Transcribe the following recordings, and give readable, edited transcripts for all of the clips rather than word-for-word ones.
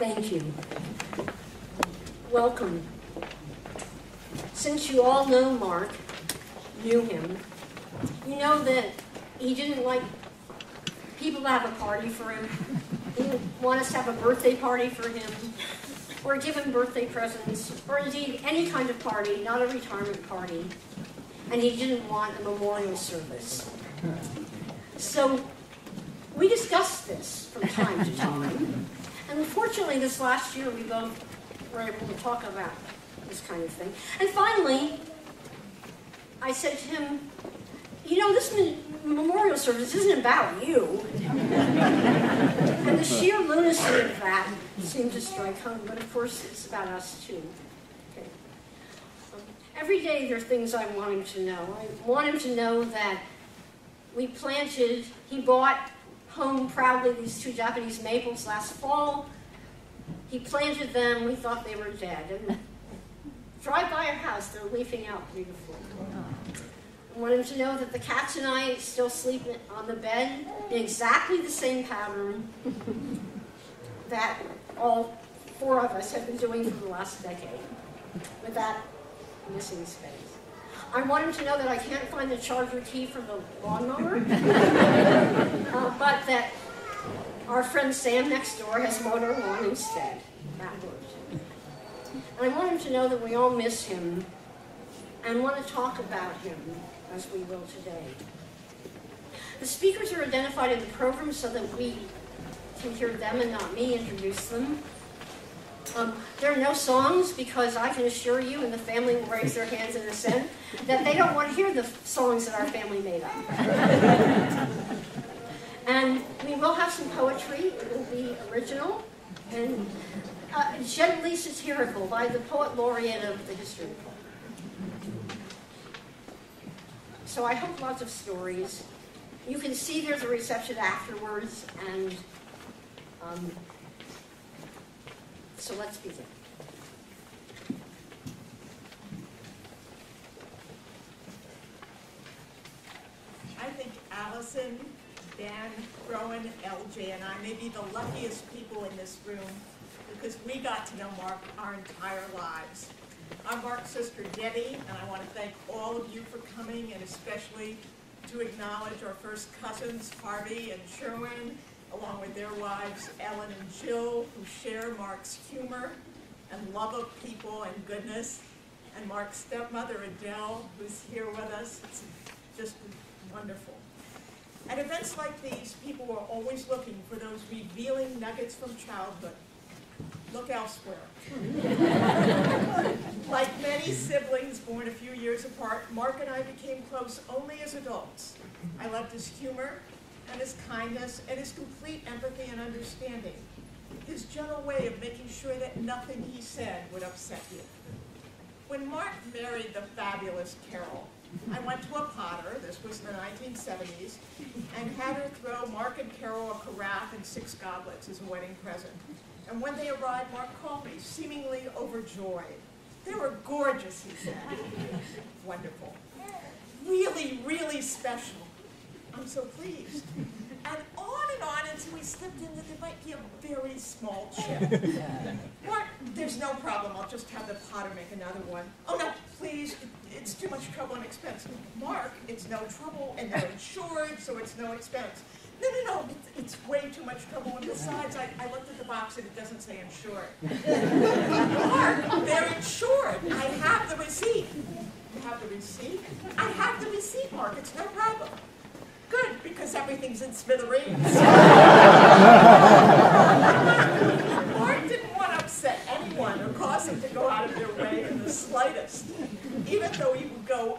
Thank you. Welcome. Since you all know Mark, knew him, you know that he didn't like people to have a party for him. He didn't want us to have a birthday party for him, or give him birthday presents, or indeed any kind of party, not a retirement party. And he didn't want a memorial service. So we discussed this from time to time. And unfortunately, this last year, we both were able to talk about this kind of thing. And finally, I said to him, you know, this memorial service isn't about you. And the sheer lunacy of that seemed to strike home, but of course, it's about us too. Okay. Every day, there are things I want him to know. I want him to know that he bought home proudly these 2 Japanese maples last fall. He planted them, we thought they were dead. And drive by our house, they're leafing out beautifully. I want him to know that the cats and I still sleep on the bed in exactly the same pattern that all 4 of us have been doing for the last decade, with that missing space. I want him to know that I can't find the charger key for the lawnmower, but that our friend Sam next door has mowed our lawn instead. That worked. And I want him to know that we all miss him and want to talk about him, as we will today. The speakers are identified in the program so that we can hear them and not me introduce them. There are no songs because I can assure you, and the family will raise their hands in assent, that they don't want to hear the songs that our family made up. And we will have some poetry. It will be original and gently satirical by the poet laureate of the history club. So I hope lots of stories. You can see there's a reception afterwards, and so let's begin. I think Allison, Dan, Rowan, LJ, and I may be the luckiest people in this room because we got to know Mark our entire lives. I'm Mark's sister Debbie, and I want to thank all of you for coming, and especially to acknowledge our first cousins, Harvey and Sherwin, along with their wives, Ellen and Jill, who share Mark's humor and love of people and goodness, and Mark's stepmother, Adele, who's here with us. It's just wonderful. At events like these, people are always looking for those revealing nuggets from childhood. Look elsewhere. Like many siblings born a few years apart, Mark and I became close only as adults. I loved his humor and his kindness and his complete empathy and understanding. His gentle way of making sure that nothing he said would upset you. When Mark married the fabulous Carol, I went to a potter, this was in the 1970s, and had her throw Mark and Carol a carafe and 6 goblets as a wedding present. And when they arrived, Mark called me, seemingly overjoyed. They were gorgeous, he said. Wonderful. Really, really special. I'm so pleased. And on until we slipped in that there might be a very small chip. Mark, there's no problem. I'll just have the potter make another one. Oh, no, please. It's too much trouble and expense. Mark, it's no trouble, and they're insured, so it's no expense. No, it's way too much trouble, and besides, I looked at the box and it doesn't say insured. Mark, they're insured. I have the receipt. You have the receipt? I have the receipt, Mark. It's no problem. Good, because everything's in smithereens. Mark didn't want to upset anyone or cause them to go out of their way in the slightest, even though he would go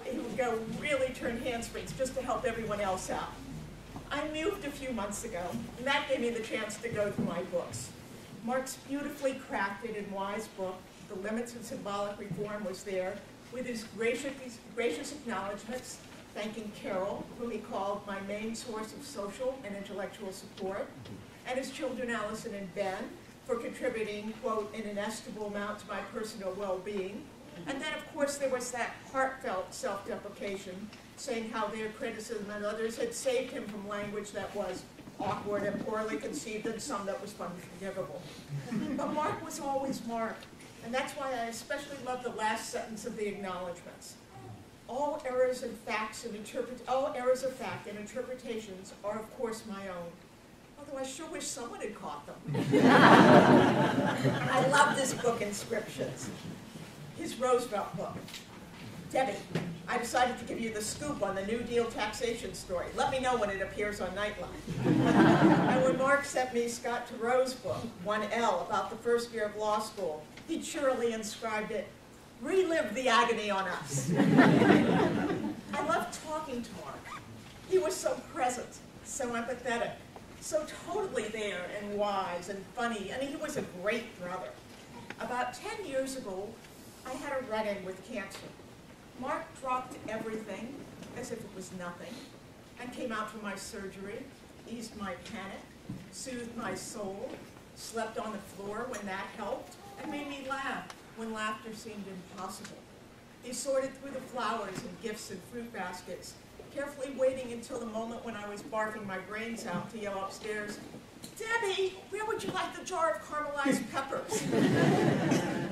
really turn handsprings just to help everyone else out. I moved a few months ago, and that gave me the chance to go through my books. Mark's beautifully crafted and wise book, The Limits of Symbolic Reform, was there, with his gracious acknowledgments, thanking Carol, whom he called my main source of social and intellectual support, and his children Allison and Ben for contributing, quote, an inestimable amount to my personal well-being. And then, of course, there was that heartfelt self-deprecation, saying how their criticism and others had saved him from language that was awkward and poorly conceived, and some that was unforgivable. But Mark was always Mark, and that's why I especially love the last sentence of the acknowledgments. All errors of fact and interpretations are, of course, my own. Although I sure wish someone had caught them. I love this book, Inscriptions. His Roosevelt book. Debbie, I decided to give you the scoop on the New Deal taxation story. Let me know when it appears on Nightline. And when Mark sent me Scott Turo's book, 1L, about the first year of law school, he cheerily inscribed it, "Relive the agony on us." I loved talking to Mark. He was so present, so empathetic, so totally there and wise and funny, and he was a great brother. About 10 years ago, I had a run-in with cancer. Mark dropped everything as if it was nothing and came out for my surgery, eased my panic, soothed my soul, slept on the floor when that helped, and made me laugh when laughter seemed impossible. He sorted through the flowers and gifts and fruit baskets, carefully waiting until the moment when I was barfing my brains out to yell upstairs, "Debbie, where would you like the jar of caramelized peppers?"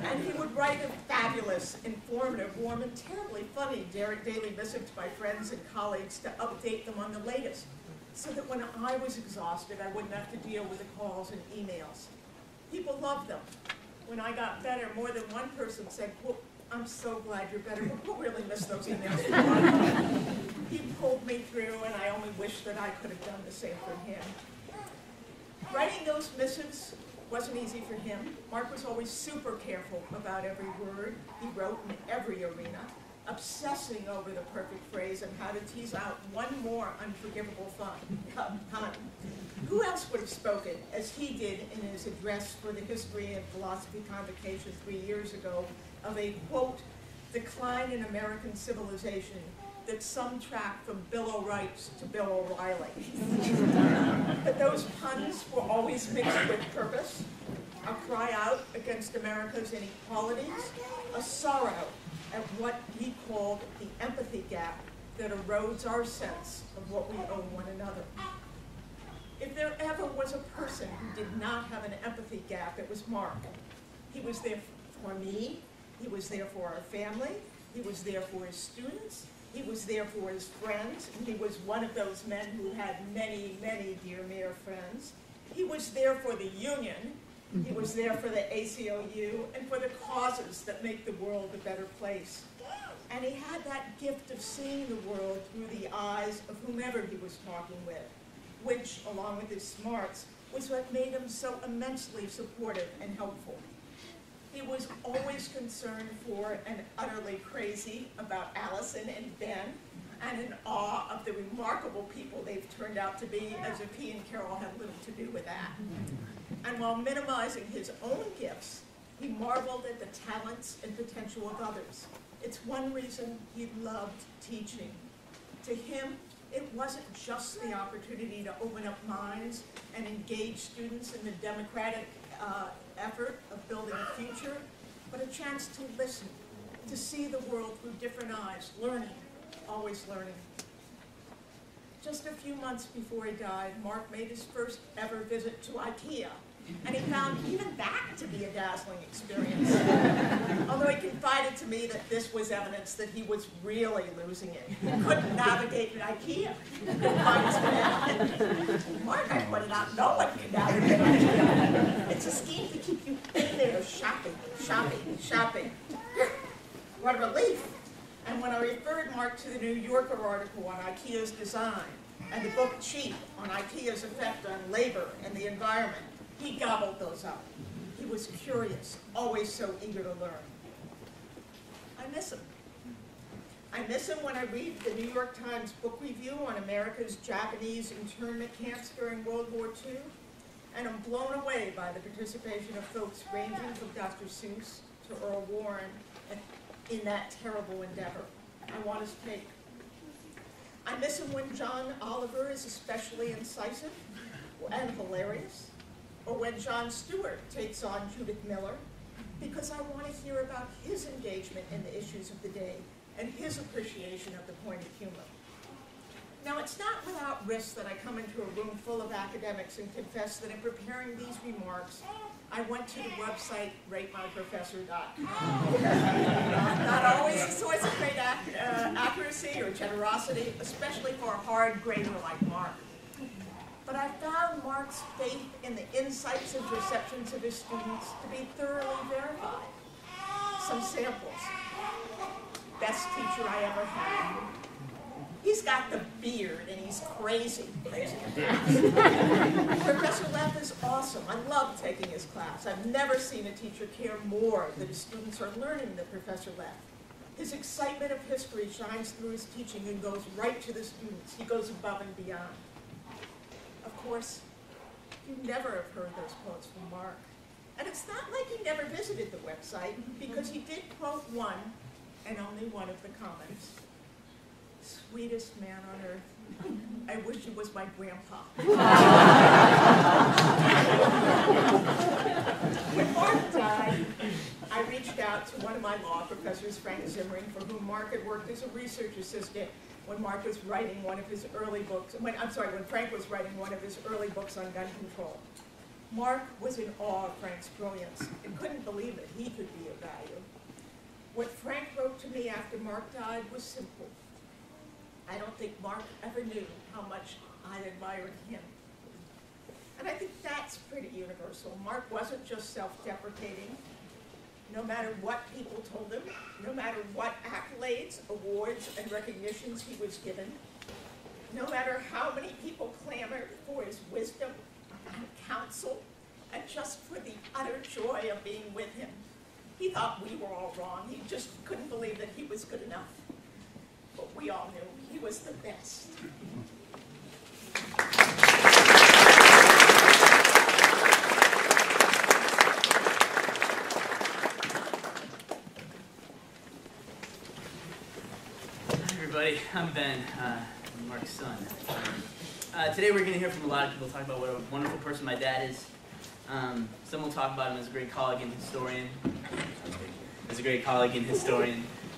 And he would write a fabulous, informative, warm, and terribly funny daily missive to my friends and colleagues to update them on the latest, so that when I was exhausted, I wouldn't have to deal with the calls and emails. People loved them. When I got better, more than one person said, "Well, I'm so glad you're better. We'll really miss those emails." He pulled me through, and I only wish that I could have done the same for him. Writing those missives wasn't easy for him. Mark was always super careful about every word he wrote in every arena, obsessing over the perfect phrase and how to tease out one more unforgivable pun. Who else would have spoken as he did in his address for the History and Philosophy Convocation 3 years ago of a, quote, decline in American civilization that some track from Bill O'Reilly's to Bill O'Reilly. But those puns were always mixed with purpose, a cry out against America's inequalities, a sorrow at what he called the empathy gap that erodes our sense of what we owe one another. If there ever was a person who did not have an empathy gap, it was Mark. He was there for me, he was there for our family, he was there for his students, he was there for his friends, and he was one of those men who had many, many dear mere friends. He was there for the union, he was there for the ACLU, and for the causes that make the world a better place. And he had that gift of seeing the world through the eyes of whomever he was talking with, which, along with his smarts, was what made him so immensely supportive and helpful. He was always concerned for and utterly crazy about Allison and Ben, and in awe of the remarkable people they've turned out to be, as if he and Carol had little to do with that. And while minimizing his own gifts, he marveled at the talents and potential of others. It's one reason he loved teaching. To him, it wasn't just the opportunity to open up minds and engage students in the democratic effort of building a future, but a chance to listen, to see the world through different eyes, learning, always learning. Just a few months before he died, Mark made his first ever visit to IKEA, and he found even that to be a dazzling experience. Although he confided to me that this was evidence that he was really losing it. He couldn't navigate at IKEA. He couldn't find his way out. Mark, I pointed out, no one can navigate IKEA. It's a scheme to keep you in there shopping, shopping, shopping. What a relief. And when I referred Mark to the New Yorker article on IKEA's design and the book Cheap on IKEA's effect on labor and the environment, he gobbled those up. He was curious, always so eager to learn. I miss him. I miss him when I read the New York Times book review on America's Japanese internment camps during World War II, and I'm blown away by the participation of folks ranging from Dr. Seuss to Earl Warren in that terrible endeavor. I want his take. I miss him when John Oliver is especially incisive and hilarious, or when Jon Stewart takes on Judith Miller, because I want to hear about his engagement in the issues of the day and his appreciation of the point of humor. Now, it's not without risk that I come into a room full of academics and confess that in preparing these remarks, I went to the website ratemyprofessor.com. Not always a source of great accuracy or generosity, especially for a hard grader like Mark. But I found Mark's faith in the insights and perceptions of his students to be thoroughly verified. Some samples. Best teacher I ever had. He's got the beard and he's crazy. Professor Leff is awesome. I love taking his class. I've never seen a teacher care more that his students are learning than Professor Leff. His excitement of history shines through his teaching and goes right to the students. He goes above and beyond. Of course, you never have heard those quotes from Mark. And it's not like he never visited the website, because he did quote one, and only one of the comments. Sweetest man on earth. I wish he was my grandpa. When Mark died, I reached out to one of my law professors, Frank Zimmering, for whom Mark had worked as a research assistant when Mark was writing one of his early books, when Frank was writing one of his early books on gun control. Mark was in awe of Frank's brilliance and couldn't believe that he could be of value. What Frank wrote to me after Mark died was simple. I don't think Mark ever knew how much I admired him. And I think that's pretty universal. Mark wasn't just self-deprecating. No matter what people told him, no matter what accolades, awards, and recognitions he was given, no matter how many people clamored for his wisdom and counsel, and just for the utter joy of being with him, he thought we were all wrong. He just couldn't believe that he was good enough. But we all knew he was the best. Everybody, I'm Ben, Mark's son. Today we're going to hear from a lot of people talk about what a wonderful person my dad is. Some will talk about him as a great colleague and historian.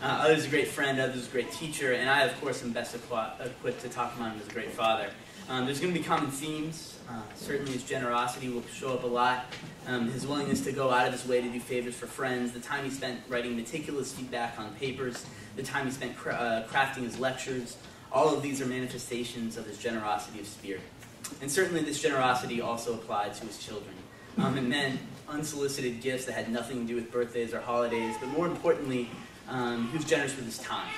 Others a great friend, others a great teacher, and I, of course, am best equipped to talk about him as a great father. There's going to be common themes. Certainly his generosity will show up a lot. His willingness to go out of his way to do favors for friends, the time he spent writing meticulous feedback on papers, the time he spent crafting his lectures. All of these are manifestations of his generosity of spirit. And certainly this generosity also applied to his children. It meant unsolicited gifts that had nothing to do with birthdays or holidays, but more importantly, he was generous with his time.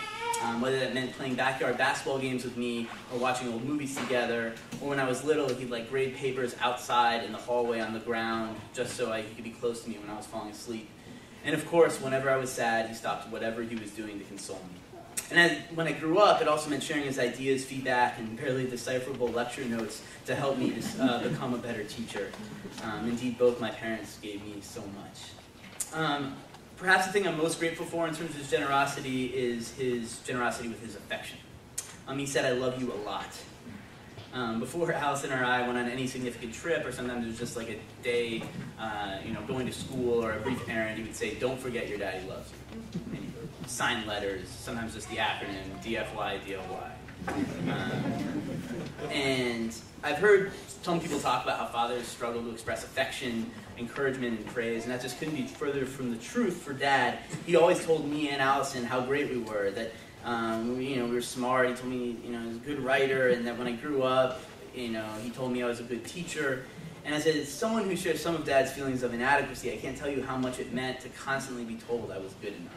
Whether that meant playing backyard basketball games with me, or watching old movies together, or when I was little, he'd grade papers outside in the hallway on the ground, just so he could be close to me when I was falling asleep. And of course, whenever I was sad, he stopped whatever he was doing to console me. And when I grew up, it also meant sharing his ideas, feedback, and barely decipherable lecture notes to help me become a better teacher. Indeed, both my parents gave me so much. Perhaps the thing I'm most grateful for in terms of his generosity is his generosity with his affection. He said, "I love you a lot." Before Allison or I went on any significant trip, or sometimes it was just like a day, going to school or a brief errand, he would say, "Don't forget your daddy loves you." And he would sign letters, sometimes just the acronym, DFY, DLY. And I've heard some people talk about how fathers struggle to express affection, encouragement, and praise, and that just couldn't be further from the truth for Dad. He always told me and Allison how great we were, that we were smart. He told me, he was a good writer, and that when I grew up, he told me I was a good teacher. And as someone who shares some of Dad's feelings of inadequacy, I can't tell you how much it meant to constantly be told I was good enough.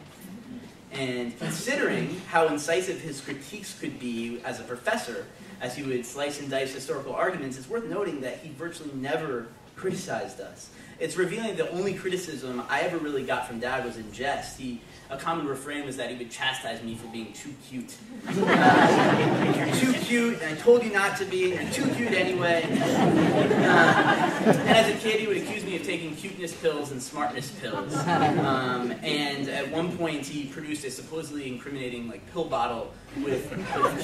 And considering how incisive his critiques could be as a professor, as he would slice and dice historical arguments, it's worth noting that he virtually never criticized us. It's revealing the only criticism I ever really got from Dad was in jest. A common refrain was that he would chastise me for being too cute. You're too cute, and I told you not to be, and you're too cute anyway. And as a kid, he would accuse me of taking cuteness pills and smartness pills. And at one point, he produced a supposedly incriminating pill bottle with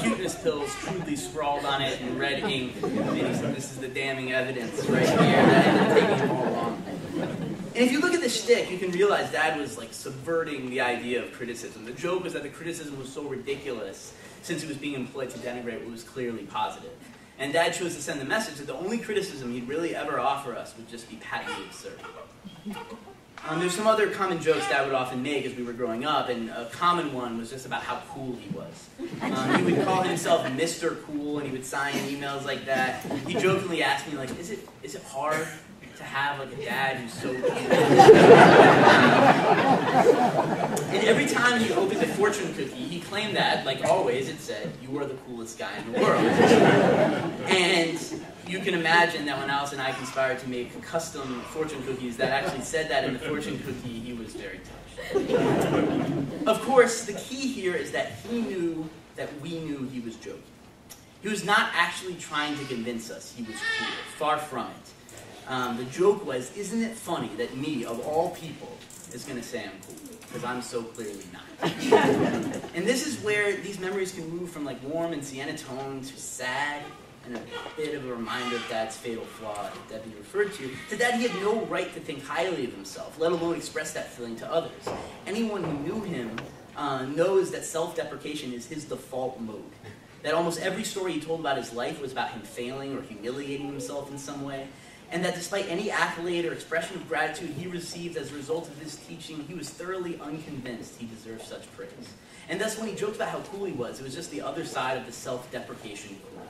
cuteness pills crudely scrawled on it in red ink. And he said, "This is the damning evidence right here that I've been taking all along." And if you look at the shtick, you can realize Dad was like subverting the idea of criticism. The joke was that the criticism was so ridiculous since it was being employed to denigrate what was clearly positive. And Dad chose to send the message that the only criticism he'd really ever offer us would just be patently absurd. There's some other common jokes Dad would often make as we were growing up, and a common one was just about how cool he was. He would call himself Mr. Cool, and he would sign emails like that. He jokingly asked me, like, is it hard to have like a dad who's so cool? And every time he opened a fortune cookie, he claimed that, like always, it said, "You are the coolest guy in the world." And you can imagine that when Alice and I conspired to make custom fortune cookies that actually said that in the fortune cookie, he was very touched. Of course, the key here is that he knew that we knew he was joking. He was not actually trying to convince us he was cool. Far from it. The joke was, isn't it funny that me, of all people, is going to say I'm cool? Because I'm so clearly not. And this is where these memories can move from like warm and sienna tone to sad, and a bit of a reminder of Dad's fatal flaw that Debbie referred to that he had no right to think highly of himself, let alone express that feeling to others. Anyone who knew him knows that self-deprecation is his default mode. That almost every story he told about his life was about him failing or humiliating himself in some way. And that despite any accolade or expression of gratitude he received as a result of his teaching, he was thoroughly unconvinced he deserved such praise. And thus when he joked about how cool he was, it was just the other side of the self-deprecation coin.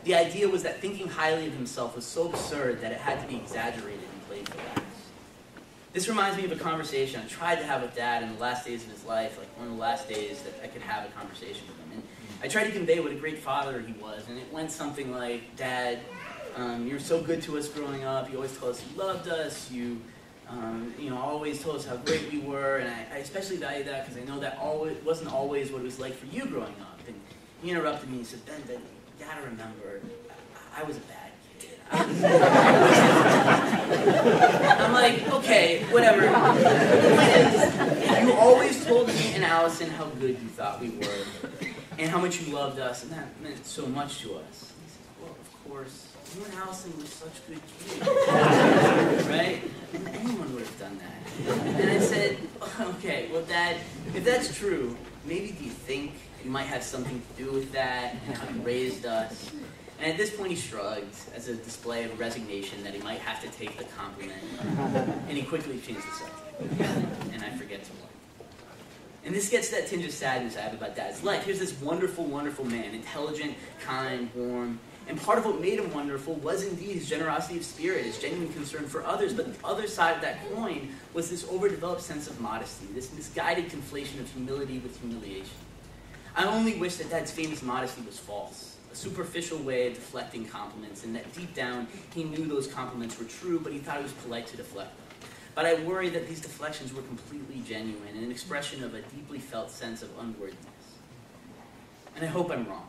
The idea was that thinking highly of himself was so absurd that it had to be exaggerated and played for laughs. This reminds me of a conversation I tried to have with Dad in the last days of his life, like one of the last days that I could have a conversation with him. And I tried to convey what a great father he was, and it went something like, "Dad, you were so good to us growing up. You always told us you loved us. You always told us how great we were, and I especially value that because I know that wasn't always what it was like for you growing up." And he interrupted me and said, "Ben, you gotta remember, I was a bad kid." I'm like, okay, whatever. The point is, you always told me and Allison how good you thought we were, and how much you loved us, and that meant so much to us. And he said, "Well, of course. You and Allison were such good kids." Right? And anyone would have done that. And I said, "Okay, well, Dad, if that's true, maybe do you think you might have something to do with that, and how you raised us?" And at this point he shrugged as a display of resignation that he might have to take the compliment. And he quickly changed the subject. And I forget to what. And this gets to that tinge of sadness I have about Dad's life. Here's this wonderful, wonderful man, intelligent, kind, warm. And part of what made him wonderful was indeed his generosity of spirit, his genuine concern for others. But the other side of that coin was this overdeveloped sense of modesty, this misguided conflation of humility with humiliation. I only wish that Dad's famous modesty was false, a superficial way of deflecting compliments, and that deep down he knew those compliments were true, but he thought it was polite to deflect them. But I worry that these deflections were completely genuine and an expression of a deeply felt sense of unworthiness. And I hope I'm wrong.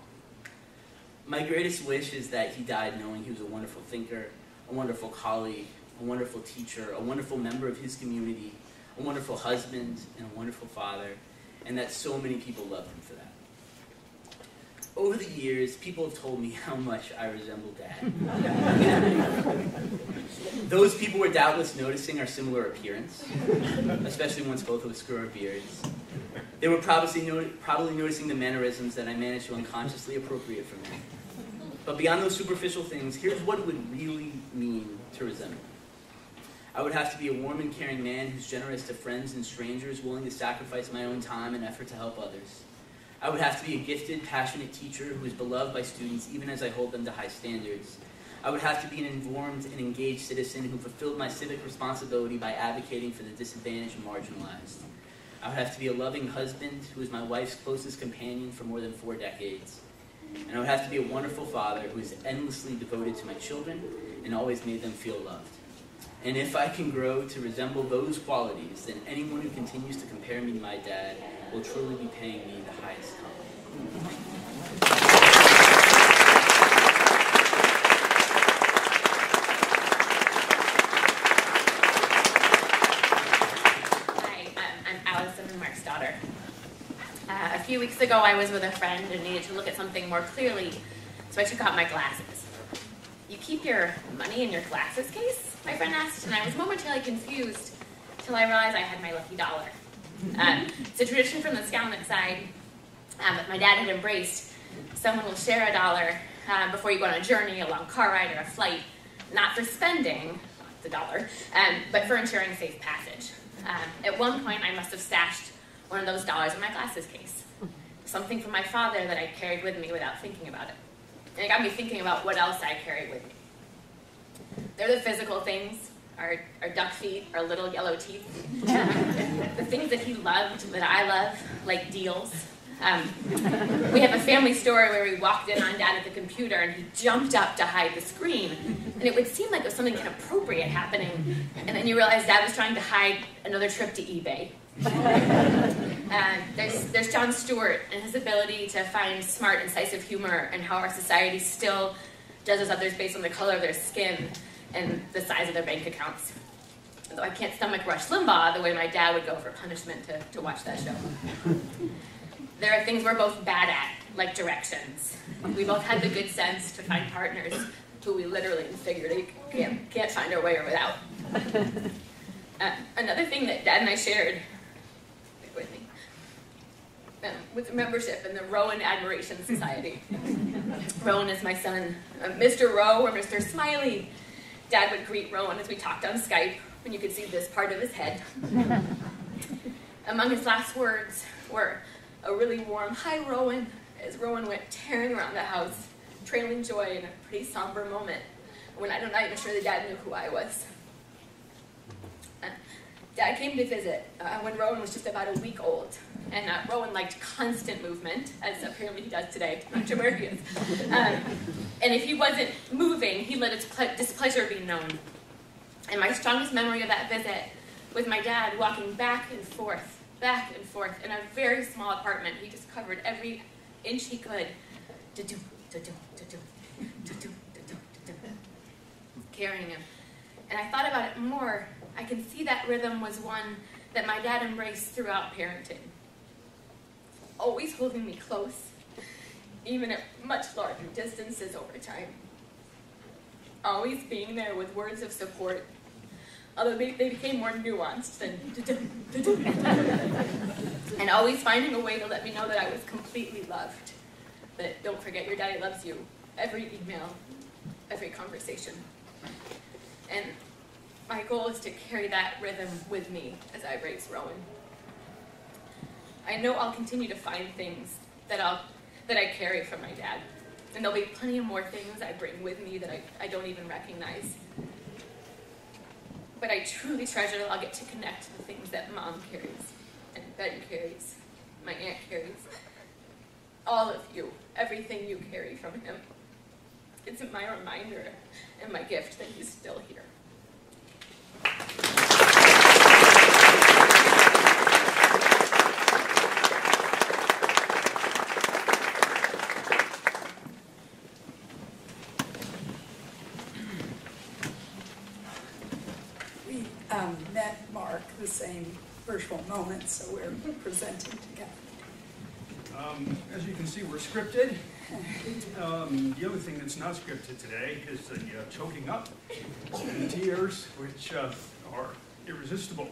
My greatest wish is that he died knowing he was a wonderful thinker, a wonderful colleague, a wonderful teacher, a wonderful member of his community, a wonderful husband, and a wonderful father, and that so many people loved him for that. Over the years, people have told me how much I resemble Dad. Those people were doubtless noticing our similar appearance, especially once both of us grew our beards. They were probably noticing the mannerisms that I managed to unconsciously appropriate from them. But beyond those superficial things, here's what it would really mean to resemble. I would have to be a warm and caring man who's generous to friends and strangers, willing to sacrifice my own time and effort to help others. I would have to be a gifted, passionate teacher who is beloved by students even as I hold them to high standards. I would have to be an informed and engaged citizen who fulfilled my civic responsibility by advocating for the disadvantaged and marginalized. I would have to be a loving husband who is my wife's closest companion for more than 4 decades. And I would have to be a wonderful father who is endlessly devoted to my children and always made them feel loved. And if I can grow to resemble those qualities, then anyone who continues to compare me to my dad will truly be paying me the highest compliment. A few weeks ago, I was with a friend and needed to look at something more clearly, so I took out my glasses. You keep your money in your glasses case?" my friend asked, and I was momentarily confused till I realized I had my lucky dollar. It's a tradition from the Scout side that my dad had embraced. Someone will share a dollar before you go on a journey, a long car ride, or a flight, not for spending the dollar, but for ensuring safe passage. At one point, I must have stashed one of those dollars in my glasses case. Something from my father that I carried with me without thinking about it. And it got me thinking about what else I carry with me. They're the physical things, our duck feet, our little yellow teeth. The things that he loved, that I love, like deals. We have a family story where we walked in on Dad at the computer and he jumped up to hide the screen. And it would seem like it was something inappropriate happening. And then you realize Dad was trying to hide another trip to eBay. There's Jon Stewart and his ability to find smart, incisive humor and how our society still judges others based on the color of their skin and the size of their bank accounts. Although I can't stomach Rush Limbaugh the way my dad would go for punishment to watch that show. There are things we're both bad at, like directions. We both had the good sense to find partners who we literally and figuratively can't find our way or without. Another thing that Dad and I shared with me was membership in the Rowan Admiration Society. Rowan is my son. Mr. Rowe or Mr. Smiley. Dad would greet Rowan as we talked on Skype, and you could see this part of his head. Among his last words were a really warm, "Hi, Rowan," as Rowan went tearing around the house, trailing joy in a pretty somber moment when I'm not even sure that Dad knew who I was. Dad came to visit when Rowan was just about a week old, and Rowan liked constant movement, as apparently he does today, not sure where he is. And if he wasn't moving, he let his displeasure be known. And my strongest memory of that visit was my dad walking back and forth in a very small apartment. He just covered every inch he could, carrying him. And I thought about it more. I can see that rhythm was one that my dad embraced throughout parenting. Always holding me close, even at much larger distances over time. Always being there with words of support, although they became more nuanced than and always finding a way to let me know that I was completely loved. That "don't forget your daddy loves you," every email, every conversation. And my goal is to carry that rhythm with me as I raise Rowan. I know I'll continue to find things that I carry from my dad. And there'll be plenty of more things I bring with me that I don't even recognize. But I truly treasure that I'll get to connect to the things that Mom carries, and Ben carries, my aunt carries. All of you, everything you carry from him. It's my reminder and my gift that he's still here. We met Mark the same virtual moment, so we're presenting together. As you can see, we're scripted. The other thing that's not scripted today is the choking up and the tears, which are irresistible.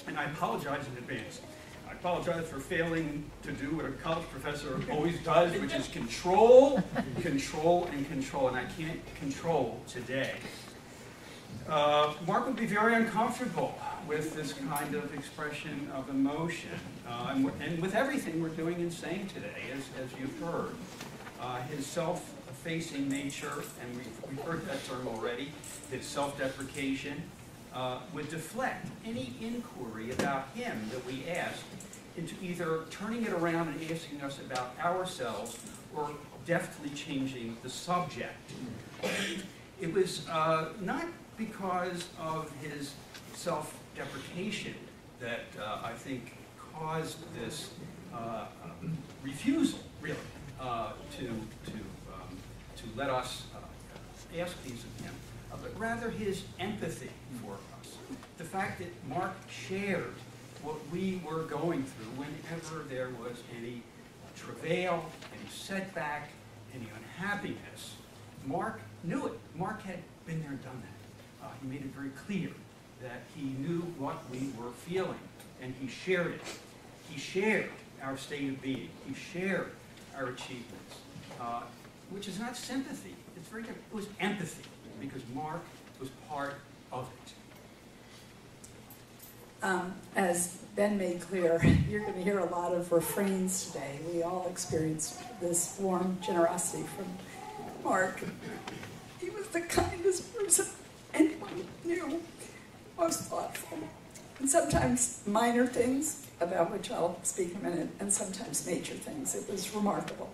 And I apologize in advance. I apologize for failing to do what a college professor always does, which is control, control, and control. And I can't control today. Mark would be very uncomfortable with this kind of expression of emotion, and with everything we're doing and saying today, as you've heard. His self-effacing nature, and we've heard that term already, his self-deprecation, would deflect any inquiry about him that we asked into either turning it around and asking us about ourselves or deftly changing the subject. It was not because of his self-deprecation that I think caused this refusal, really, to let us ask these of him, but rather his empathy for us. The fact that Mark shared what we were going through whenever there was any travail, any setback, any unhappiness. Mark knew it. Mark had been there, done that. He made it very clear that he knew what we were feeling, and he shared it. He shared our state of being. He shared our achievements, which is not sympathy. It's very different. It was empathy, because Mark was part of it. As Ben made clear, you're going to hear a lot of refrains today. We all experienced this warm generosity from Mark. He was the kindest person anyone knew, most thoughtful. And sometimes minor things, about which I'll speak in a minute, and sometimes major things. It was remarkable.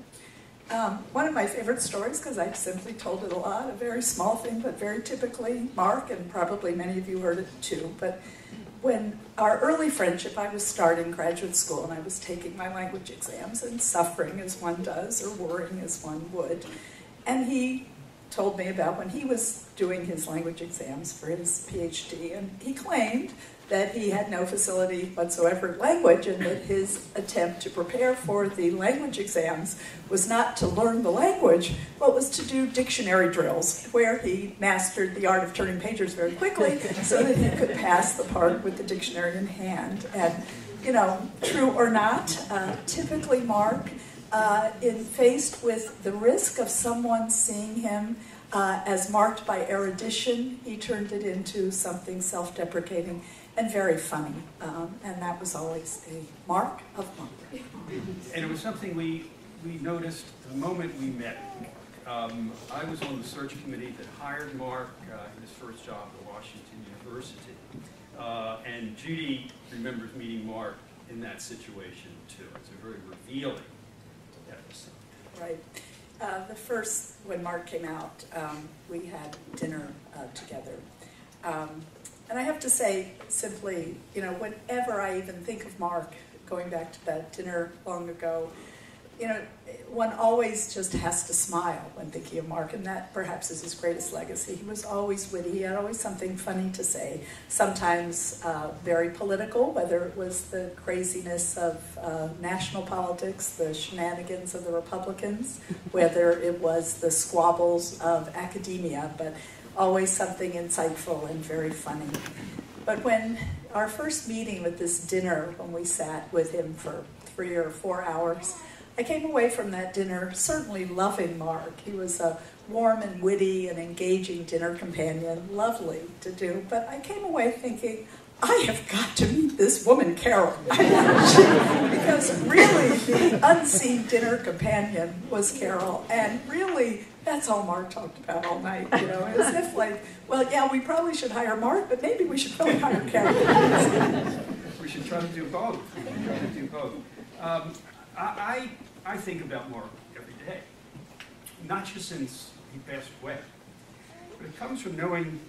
One of my favorite stories, because I've simply told it a lot, a very small thing, but very typically Mark, and probably many of you heard it too, but when our early friendship, I was starting graduate school and I was taking my language exams and suffering as one does, or worrying as one would. And he told me about when he was doing his language exams for his PhD, and he claimed that he had no facility whatsoever in language, and that his attempt to prepare for the language exams was not to learn the language, but was to do dictionary drills, where he mastered the art of turning pages very quickly so that he could pass the part with the dictionary in hand. And, you know, true or not, typically Mark, faced with the risk of someone seeing him as marked by erudition, he turned it into something self-deprecating and very funny, and that was always a mark of Mark. And it was something we noticed the moment we met. I was on the search committee that hired Mark in his first job at Washington University. And Judy remembers meeting Mark in that situation too. It's a very revealing episode. Right. When Mark came out, we had dinner together. And I have to say, simply, you know, whenever I even think of Mark, going back to that dinner long ago, you know, one always just has to smile when thinking of Mark, and that perhaps is his greatest legacy. He was always witty, he had always something funny to say, sometimes very political, whether it was the craziness of national politics, the shenanigans of the Republicans, whether it was the squabbles of academia, but always something insightful and very funny. But when our first meeting with this dinner, when we sat with him for 3 or 4 hours, I came away from that dinner certainly loving Mark. He was a warm and witty and engaging dinner companion, lovely to do, but I came away thinking, I have got to meet this woman, Carol. Because really the unseen dinner companion was Carol, and really that's all Mark talked about all night, you know, as if like, well, yeah, we probably should hire Mark, but maybe we should really hire Carol. We should try to do both. I think about Mark every day, not just since he passed away, but it comes from knowing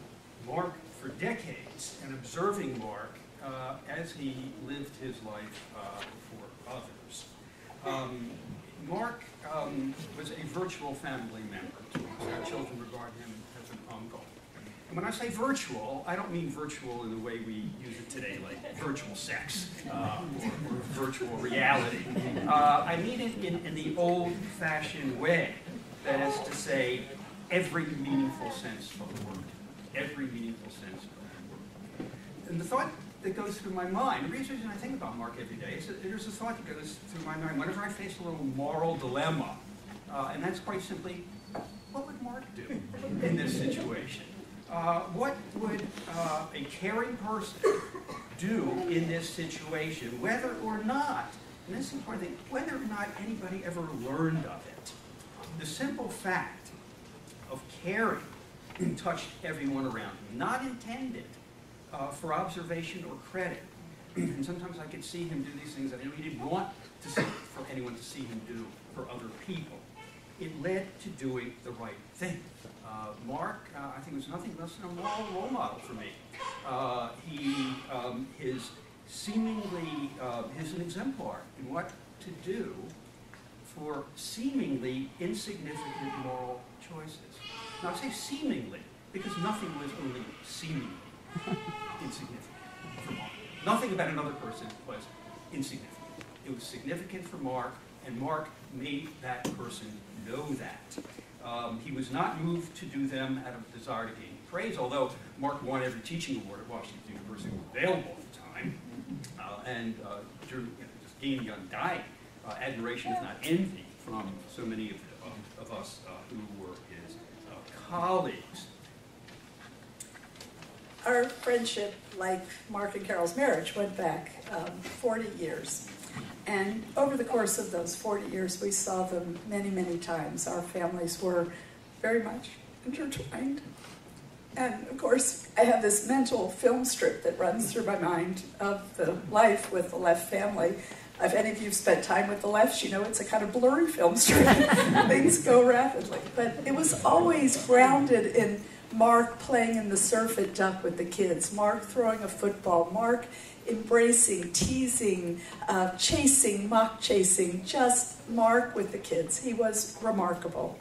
Mark for decades and observing Mark as he lived his life for others. Mark was a virtual family member to us. Our children regard him as an uncle. And when I say virtual, I don't mean virtual in the way we use it today, like virtual sex or virtual reality. I mean it in the old-fashioned way, that is to say, every meaningful sense of the word. Every meaningful sense of the word. And the thought that goes through my mind, the reason I think about Mark every day is that there's a thought that goes through my mind whenever I face a little moral dilemma, and that's quite simply, what would Mark do in this situation? What would a caring person do in this situation, whether or not, and this is the important thing, whether or not anybody ever learned of it? The simple fact of caring touched everyone around him, not intended for observation or credit. And sometimes I could see him do these things that he didn't want for anyone to see him do for other people. It led to doing the right thing. Mark, I think, was nothing less than a moral role model for me. He's an exemplar in what to do for seemingly insignificant moral choices. Now I say seemingly, because nothing was only seemingly insignificant for Mark. Nothing about another person was insignificant. It was significant for Mark, and Mark made that person know that. He was not moved to do them out of desire to gain praise, although Mark won every teaching award at Washington University available at the time, and drew just gaining undying admiration, if not envy, from so many of us who were his colleagues. Our friendship, like Mark and Carol's marriage, went back 40 years. And over the course of those 40 years, we saw them many, many times. Our families were very much intertwined. And of course, I have this mental film strip that runs through my mind of the life with the Leff family. If any of you have spent time with the Leffs, you know it's a kind of blurry film strip. Things go rapidly. But it was always grounded in Mark playing in the surf at Duck with the kids, Mark throwing a football, Mark embracing, teasing, chasing, mock chasing, just Mark with the kids. He was remarkable.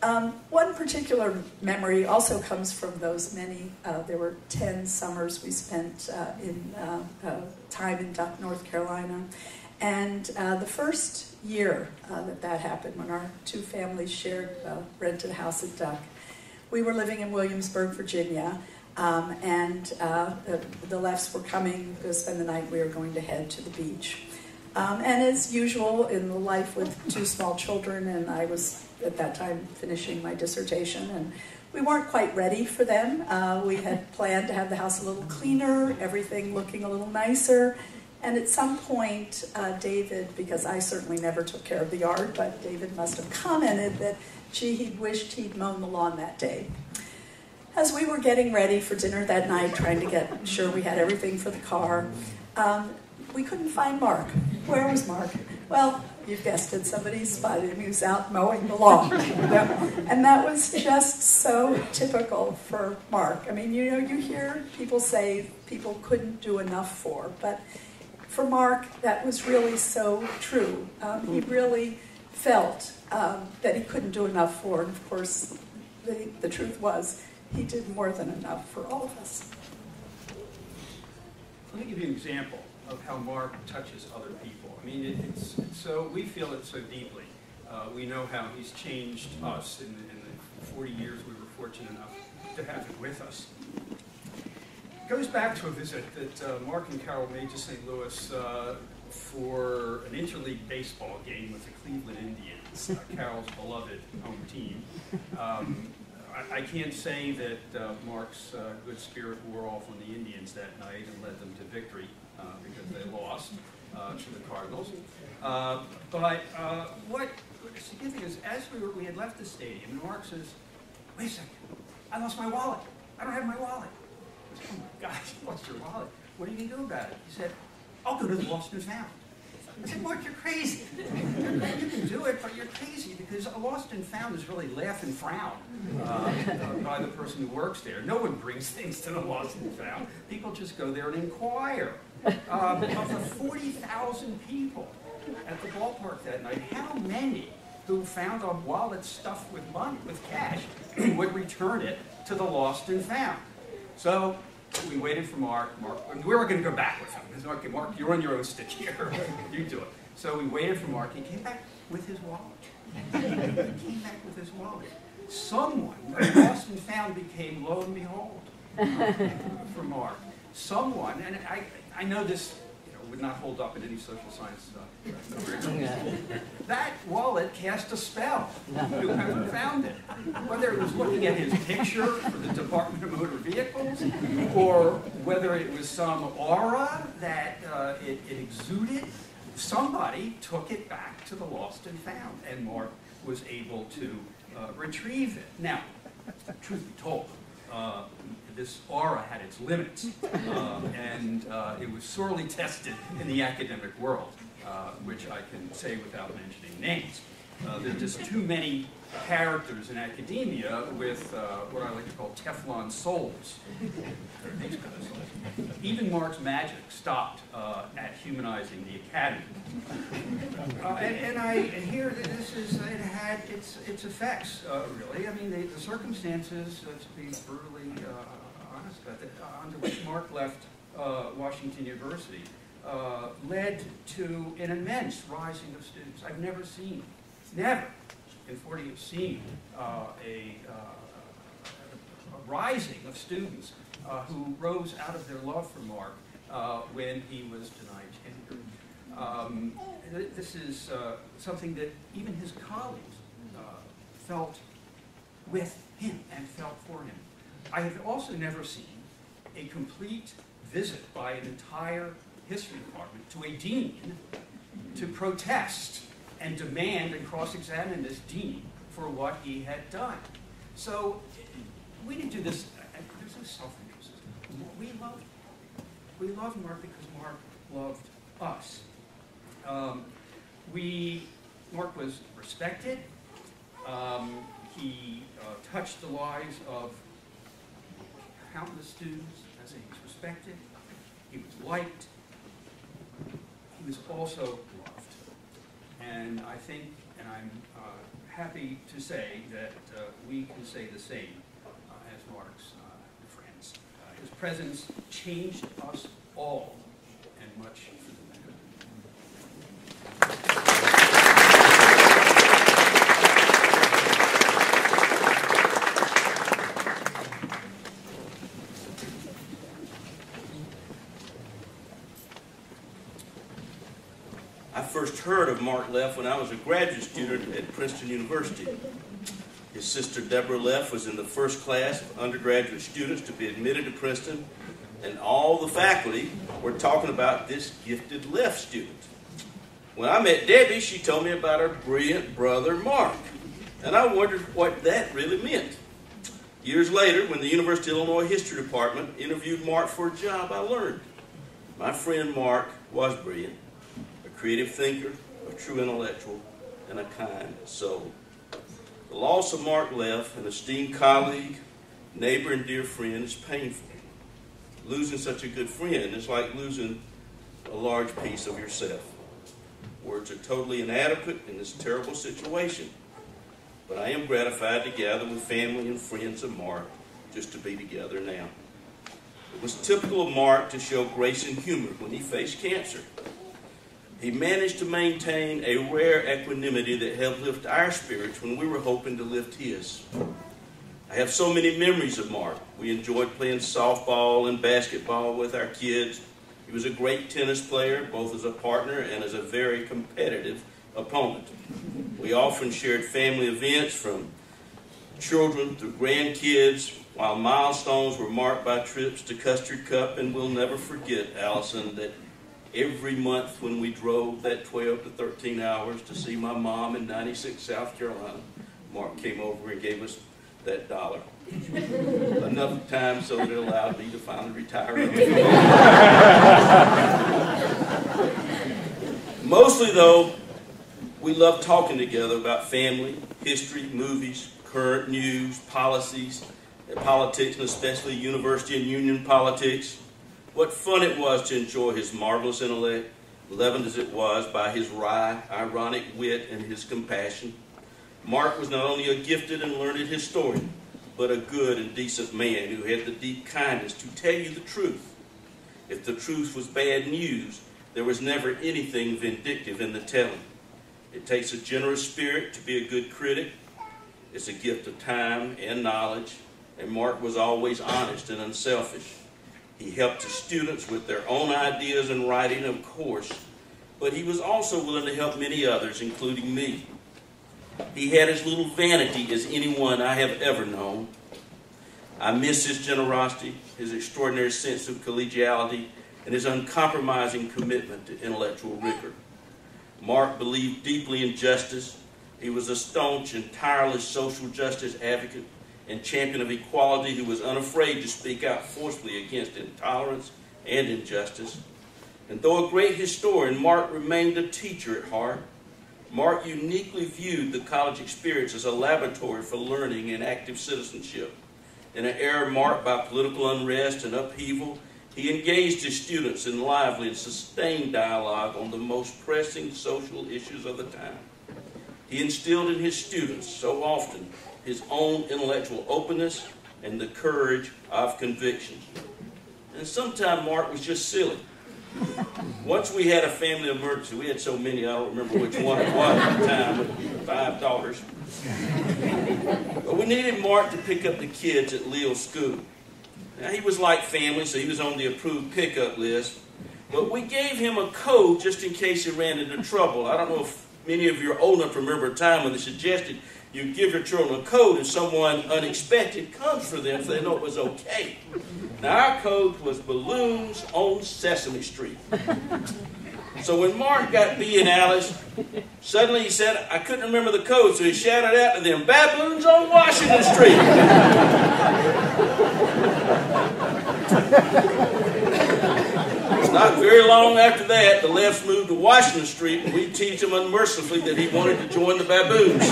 One particular memory also comes from those many, there were 10 summers we spent in time in Duck, North Carolina. And the first year that happened, when our two families shared a rented house at Duck, we were living in Williamsburg, Virginia, and the Leffs were coming to spend the night. We were going to head to the beach. And as usual in the life with two small children, and I was at that time finishing my dissertation, and we weren't quite ready for them. We had planned to have the house a little cleaner, everything looking a little nicer. And at some point, David, because I certainly never took care of the yard, but David must have commented that, gee, he wished he'd mown the lawn that day. As we were getting ready for dinner that night, trying to get sure we had everything for the car, we couldn't find Mark. Where was Mark? Well, you've guessed it, somebody spotted him. He was out mowing the lawn. And that was just so typical for Mark. I mean, you know, you hear people say people couldn't do enough for, but for Mark, that was really so true. He really felt that he couldn't do enough for, and of course, the truth was, he did more than enough for all of us. Let me give you an example of how Mark touches other people. I mean, it's so, we feel it so deeply. We know how he's changed us in the 40 years we were fortunate enough to have him with us. It goes back to a visit that Mark and Carol made to St. Louis for an interleague baseball game with the Cleveland Indians, Carol's beloved home team. I can't say that Mark's good spirit wore off on the Indians that night and led them to victory because they lost to the Cardinals. But what is significant is as we had left the stadium, and Mark says, "Wait a second, I lost my wallet. I don't have my wallet." I said, "Oh my gosh, you lost your wallet. What are you going to do about it?" He said, "I'll go to the Lost and Found." I said, "Mark, you're crazy. You can do it, but you're crazy because a lost and found is really laugh and frown by the person who works there. No one brings things to the lost and found. People just go there and inquire." Of the 40,000 people at the ballpark that night, how many who found a wallet stuffed with money, with cash, would return it to the lost and found? So we waited for Mark. We were going to go back with him. Because Mark, you're on your own stick here. You do it. So we waited for Mark. He came back with his wallet. He came back with his wallet. Someone, lost and found, became lo and behold for Mark. Someone, and I know this would not hold up in any social science that wallet cast a spell. Whoever found it, whether it was looking at his picture for the Department of Motor Vehicles, or whether it was some aura that it exuded, somebody took it back to the lost and found, and Mark was able to retrieve it. Now, truth be told, this aura had its limits, and it was sorely tested in the academic world, which I can say without mentioning names. There are just too many characters in academia with what I like to call Teflon souls. Even Mark's magic stopped at humanizing the academy. And here this is, it had its effects, really. I mean, the circumstances, to be brutally honest about it, under which Mark left Washington University led to an immense rising of students. I've never seen, never in 40 have seen a rising of students who rose out of their love for Mark when he was denied tenure. This is something that even his colleagues felt with him and felt for him. I have also never seen a complete visit by an entire history department to a dean to protest and demand and cross-examine this dean for what he had done. So we didn't do this, there's no self-interest. We loved Mark because Mark loved us. Mark was respected. He touched the lives of countless students as he was respected. He was liked. He was also loved. And I think, and I'm happy to say that we can say the same as Mark's friends. His presence changed us all, and much for the better. I first heard of Mark Leff when I was a graduate student at Princeton University. His sister Deborah Leff was in the first class of undergraduate students to be admitted to Princeton, and all the faculty were talking about this gifted Leff student. When I met Debbie, she told me about her brilliant brother Mark, and I wondered what that really meant. Years later, when the University of Illinois History Department interviewed Mark for a job, I learned my friend Mark was brilliant, a creative thinker, a true intellectual, and a kind soul. The loss of Mark Leff, an esteemed colleague, neighbor, and dear friend, is painful. Losing such a good friend is like losing a large piece of yourself. Words are totally inadequate in this terrible situation, but I am gratified to gather with family and friends of Mark just to be together now. It was typical of Mark to show grace and humor when he faced cancer. He managed to maintain a rare equanimity that helped lift our spirits when we were hoping to lift his. I have so many memories of Mark. We enjoyed playing softball and basketball with our kids. He was a great tennis player, both as a partner and as a very competitive opponent. We often shared family events from children through grandkids, while milestones were marked by trips to Custard Cup, and we'll never forget, Allison, that every month when we drove that 12 to 13 hours to see my mom in 96 South Carolina, Mark came over and gave us that $1. Enough time so that it allowed me to finally retire. Mostly, though, we loved talking together about family, history, movies, current news, policies, politics, and especially university and union politics. What fun it was to enjoy his marvelous intellect, leavened as it was by his wry, ironic wit and his compassion. Mark was not only a gifted and learned historian, but a good and decent man who had the deep kindness to tell you the truth. If the truth was bad news, there was never anything vindictive in the telling. It takes a generous spirit to be a good critic. It's a gift of time and knowledge, and Mark was always honest and unselfish. He helped his students with their own ideas and writing, of course, but he was also willing to help many others, including me. He had as little vanity as anyone I have ever known. I miss his generosity, his extraordinary sense of collegiality, and his uncompromising commitment to intellectual rigor. Mark believed deeply in justice. He was a staunch and tireless social justice advocate and champion of equality who was unafraid to speak out forcefully against intolerance and injustice. And though a great historian, Mark remained a teacher at heart. Mark uniquely viewed the college experience as a laboratory for learning and active citizenship. In an era marked by political unrest and upheaval, he engaged his students in lively and sustained dialogue on the most pressing social issues of the time. He instilled in his students so often his own intellectual openness and the courage of conviction. And sometimes Mark was just silly. Once we had a family emergency. We had so many, I don't remember which one it was at the time, with 5 daughters. But we needed Mark to pick up the kids at Leo's school. Now, he was like family, so he was on the approved pickup list. But we gave him a code just in case he ran into trouble. I don't know if many of you are old enough to remember a time when they suggested you give your children a code if someone unexpected comes for them so they know it was okay. Now, our code was balloons on Sesame Street. So when Mark got B and Alice, suddenly he said, I couldn't remember the code, so he shouted out to them, baboons on Washington Street. Not very long after that, the Leffs moved to Washington Street, and we teased him unmercifully that he wanted to join the baboons.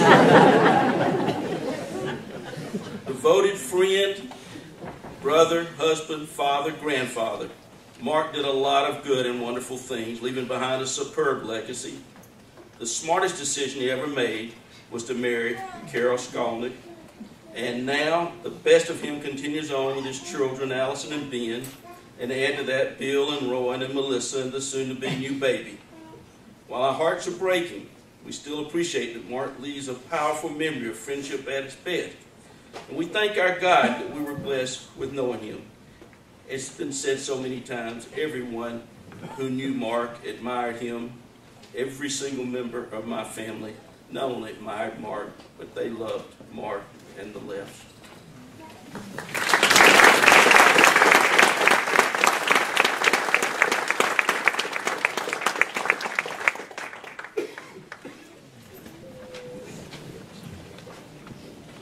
Devoted friend, brother, husband, father, grandfather, Mark did a lot of good and wonderful things, leaving behind a superb legacy. The smartest decision he ever made was to marry Carol Skolnick, and now the best of him continues on with his children, Allison and Ben, and add to that Bill and Rowan and Melissa and the soon-to-be new baby. While our hearts are breaking, we still appreciate that Mark leaves a powerful memory of friendship at its best. And we thank our God that we were blessed with knowing him. It's been said so many times, everyone who knew Mark admired him. Every single member of my family not only admired Mark, but they loved Mark and the Leffs.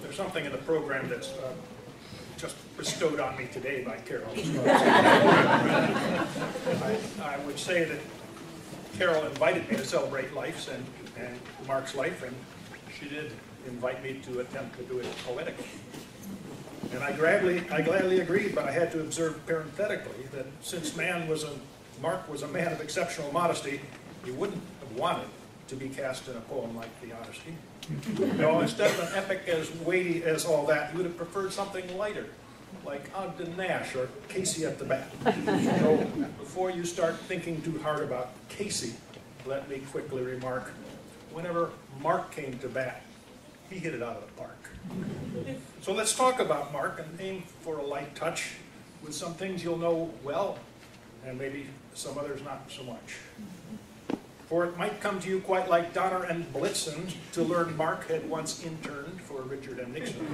There's something in the program that's just bestowed on me today by Carol. I would say that Carol invited me to celebrate life and Mark's life, and she did invite me to attempt to do it poetically. And I gladly agreed, but I had to observe parenthetically that since Mark was a man of exceptional modesty, he wouldn't have wanted to be cast in a poem like The Honesty. No, instead of an epic as weighty as all that, he would have preferred something lighter, like Ogden Nash or Casey at the Bat. So before you start thinking too hard about Casey, let me quickly remark, whenever Mark came to bat, he hit it out of the park. So let's talk about Mark and aim for a light touch with some things you'll know well, and maybe some others not so much. For it might come to you quite like Donner and Blitzen to learn Mark had once interned for Richard M. Nixon.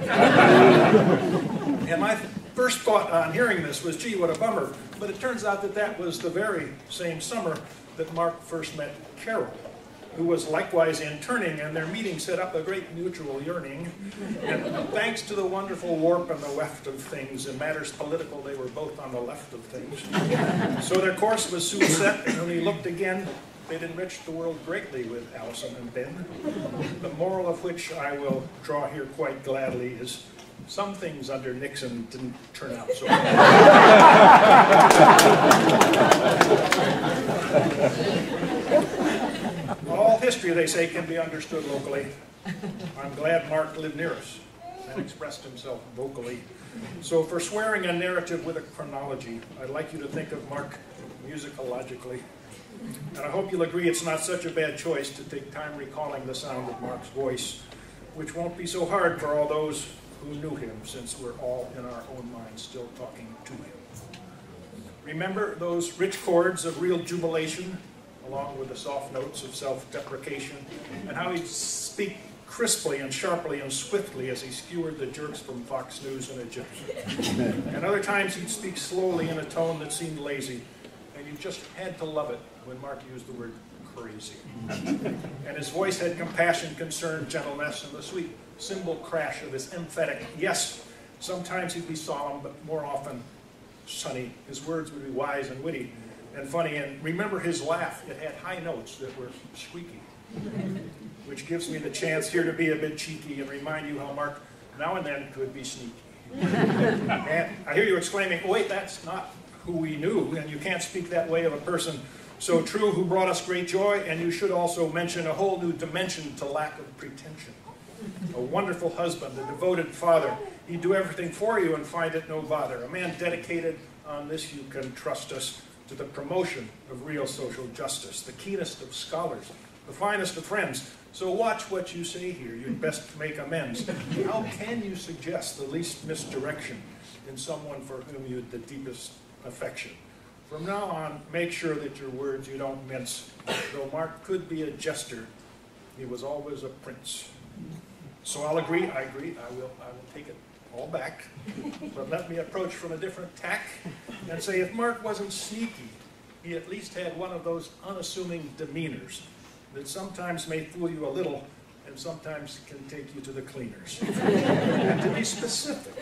And my first thought on hearing this was, gee, what a bummer. But it turns out that that was the very same summer that Mark first met Carol, who was likewise interning, and their meeting set up a great mutual yearning. And thanks to the wonderful warp and the weft of things, in matters political, they were both on the left of things. So their course was soon set, and when he looked again, they'd enriched the world greatly with Allison and Ben. The moral of which I will draw here quite gladly is some things under Nixon didn't turn out so well. All history, they say, can be understood locally. I'm glad Mark lived near us and expressed himself vocally. So for swearing a narrative with a chronology, I'd like you to think of Mark musicologically. And I hope you'll agree it's not such a bad choice to take time recalling the sound of Mark's voice, which won't be so hard for all those who knew him, since we're all in our own minds still talking to him. Remember those rich chords of real jubilation, along with the soft notes of self-deprecation, and how he'd speak crisply and sharply and swiftly as he skewered the jerks from Fox News and Egyptian. And other times he'd speak slowly in a tone that seemed lazy, and you just had to love it when Mark used the word crazy. And his voice had compassion, concern, gentleness, and the sweet cymbal crash of his emphatic yes. Sometimes he'd be solemn, but more often sunny. His words would be wise and witty and funny. And remember his laugh, it had high notes that were squeaky, which gives me the chance here to be a bit cheeky and remind you how Mark now and then could be sneaky. And I hear you exclaiming, oh, wait, that's not who we knew, and you can't speak that way of a person so true who brought us great joy, and you should also mention a whole new dimension to lack of pretension. A wonderful husband, a devoted father. He'd do everything for you and find it no bother. A man dedicated, on this you can trust us, to the promotion of real social justice, the keenest of scholars, the finest of friends. So watch what you say here. You'd best make amends. How can you suggest the least misdirection in someone for whom you had the deepest affection? From now on, make sure that your words you don't mince. Though Mark could be a jester, he was always a prince. So I'll agree, I will take it all back. But let me approach from a different tack and say if Mark wasn't sneaky, he at least had one of those unassuming demeanors that sometimes may fool you a little and sometimes can take you to the cleaners. And to be specific,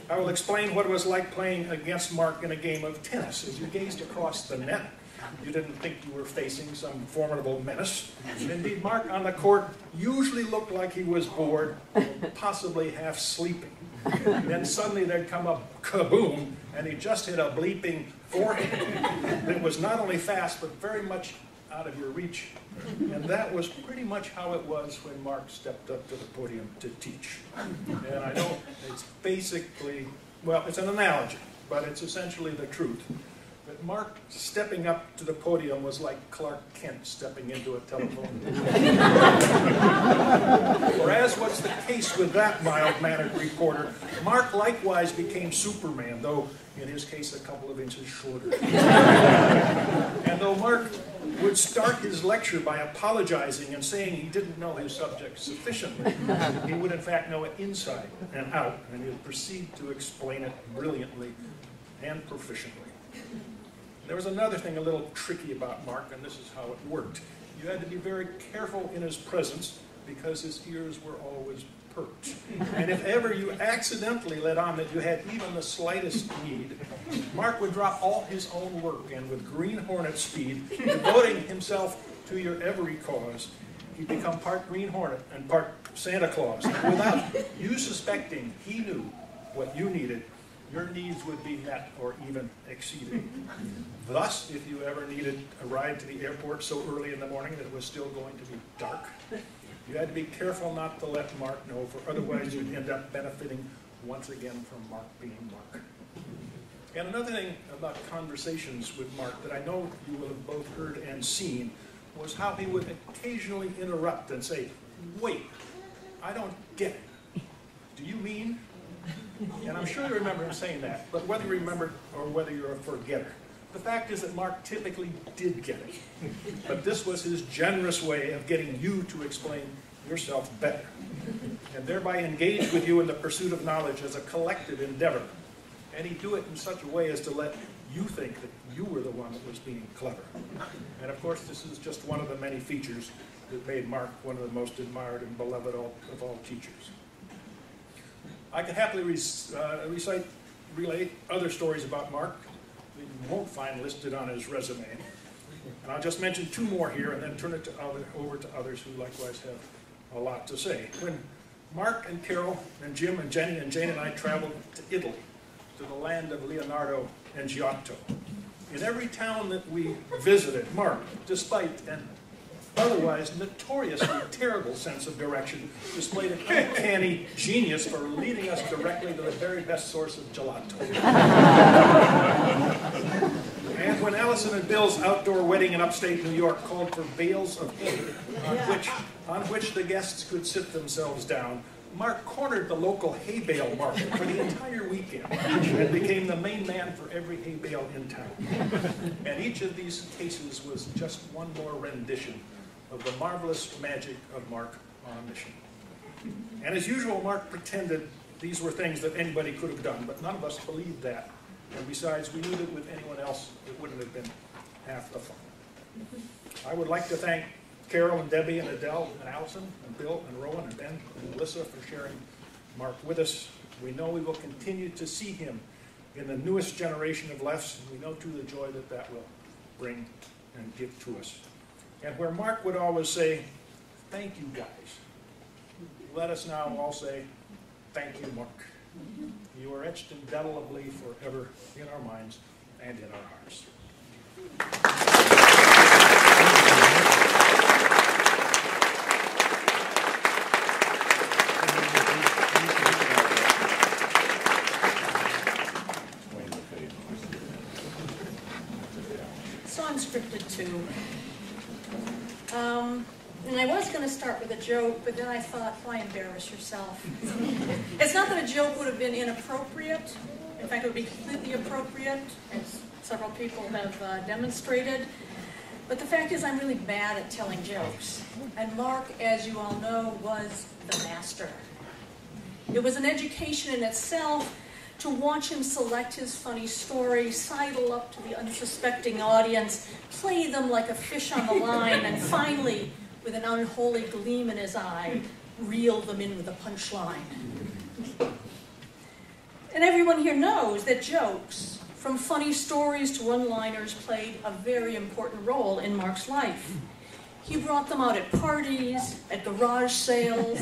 I will explain what it was like playing against Mark in a game of tennis. As you gazed across the net, you didn't think you were facing some formidable menace. Indeed, Mark on the court usually looked like he was bored, possibly half sleeping. Then suddenly there'd come a kaboom, and he just hit a bleeping forehand that was not only fast, but very much out of your reach. And that was pretty much how it was when Mark stepped up to the podium to teach. And I know it's basically, well, it's an analogy, but it's essentially the truth. But Mark stepping up to the podium was like Clark Kent stepping into a telephone. Whereas what's the case with that mild-mannered reporter, Mark likewise became Superman, though in his case a couple of inches shorter. And though Mark would start his lecture by apologizing and saying he didn't know his subject sufficiently, he would in fact know it inside and out, and he would proceed to explain it brilliantly and proficiently. There was another thing a little tricky about Mark, and this is how it worked. You had to be very careful in his presence because his ears were always perked. And if ever you accidentally let on that you had even the slightest need, Mark would drop all his own work and with Green Hornet speed, devoting himself to your every cause, he'd become part Green Hornet and part Santa Claus. And without you suspecting he knew what you needed, your needs would be met or even exceeded. Thus, if you ever needed a ride to the airport so early in the morning that it was still going to be dark, you had to be careful not to let Mark know, for otherwise you'd end up benefiting once again from Mark being Mark. And another thing about conversations with Mark that I know you will have both heard and seen was how he would occasionally interrupt and say, "Wait, I don't get it. Do you mean?" And I'm sure you remember him saying that, but whether you remember or whether you're a forgetter, the fact is that Mark typically did get it. But this was his generous way of getting you to explain yourself better, and thereby engage with you in the pursuit of knowledge as a collective endeavor. And he'd do it in such a way as to let you think that you were the one that was being clever. And of course, this is just one of the many features that made Mark one of the most admired and beloved of all teachers. I could happily relate other stories about Mark that you won't find listed on his resume. And I'll just mention two more here and then turn it over to others who likewise have a lot to say. When Mark and Carol and Jim and Jenny and Jane and I traveled to Italy, to the land of Leonardo and Giotto, in every town that we visited, Mark, despite an otherwise notoriously terrible sense of direction, displayed an uncanny genius for leading us directly to the very best source of gelato. And when Allison and Bill's outdoor wedding in upstate New York called for bales of hay on which the guests could sit themselves down, Mark cornered the local hay bale market for the entire weekend and became the main man for every hay bale in town. And each of these cases was just one more rendition of the marvelous magic of Mark on a mission. And as usual, Mark pretended these were things that anybody could have done, but none of us believed that. And besides, we knew that with anyone else, it wouldn't have been half the fun. I would like to thank Carol and Debbie and Adele and Allison and Bill and Rowan and Ben and Melissa for sharing Mark with us. We know we will continue to see him in the newest generation of Leffs, and we know too the joy that that will bring and give to us. And where Mark would always say, "Thank you, guys," let us now all say, "Thank you, Mark." You are etched indelibly forever in our minds and in our hearts. so I'm scripted too. And I was going to start with a joke, but then I thought, why embarrass yourself? It's not that a joke would have been inappropriate. In fact, it would be completely appropriate, as several people have demonstrated. But the fact is, I'm really bad at telling jokes. And Mark, as you all know, was the master. It was an education in itself to watch him select his funny stories, sidle up to the unsuspecting audience, play them like a fish on the line, and finally, with an unholy gleam in his eye, reel them in with a punchline. And everyone here knows that jokes, from funny stories to one-liners, played a very important role in Mark's life. He brought them out at parties, at garage sales,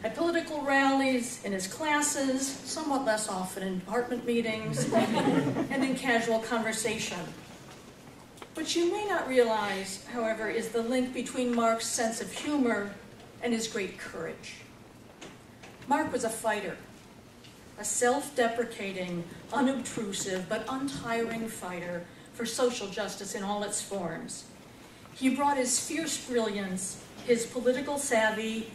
at political rallies, in his classes, somewhat less often in department meetings, and in casual conversation. What you may not realize, however, is the link between Mark's sense of humor and his great courage. Mark was a fighter, a self-deprecating, unobtrusive, but untiring fighter for social justice in all its forms. He brought his fierce brilliance, his political savvy,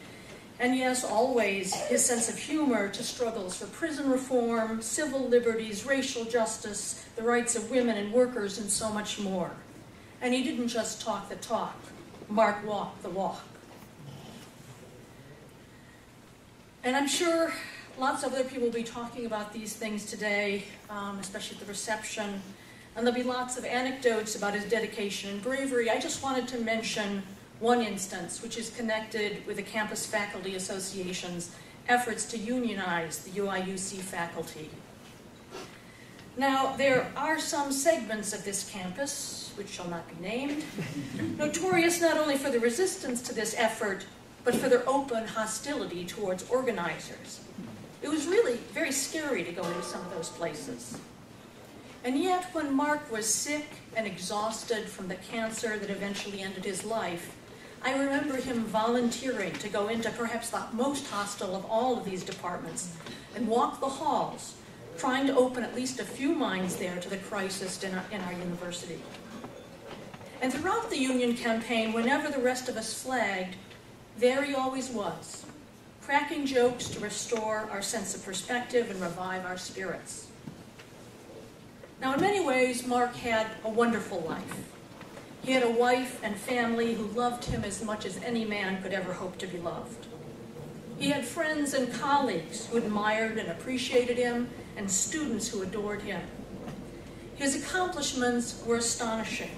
and yes, always his sense of humor to struggles for prison reform, civil liberties, racial justice, the rights of women and workers, and so much more. And he didn't just talk the talk. Mark walked the walk. And I'm sure lots of other people will be talking about these things today, especially at the reception. And there'll be lots of anecdotes about his dedication and bravery. I just wanted to mention one instance, which is connected with the Campus Faculty Association's efforts to unionize the UIUC faculty. Now, there are some segments of this campus, which shall not be named, notorious not only for the resistance to this effort, but for their open hostility towards organizers. It was really very scary to go into some of those places. And yet, when Mark was sick and exhausted from the cancer that eventually ended his life, I remember him volunteering to go into perhaps the most hostile of all of these departments and walk the halls, trying to open at least a few minds there to the crisis in our university. And throughout the union campaign, whenever the rest of us flagged, there he always was, cracking jokes to restore our sense of perspective and revive our spirits. Now, in many ways, Mark had a wonderful life. He had a wife and family who loved him as much as any man could ever hope to be loved. He had friends and colleagues who admired and appreciated him, and students who adored him. His accomplishments were astonishing.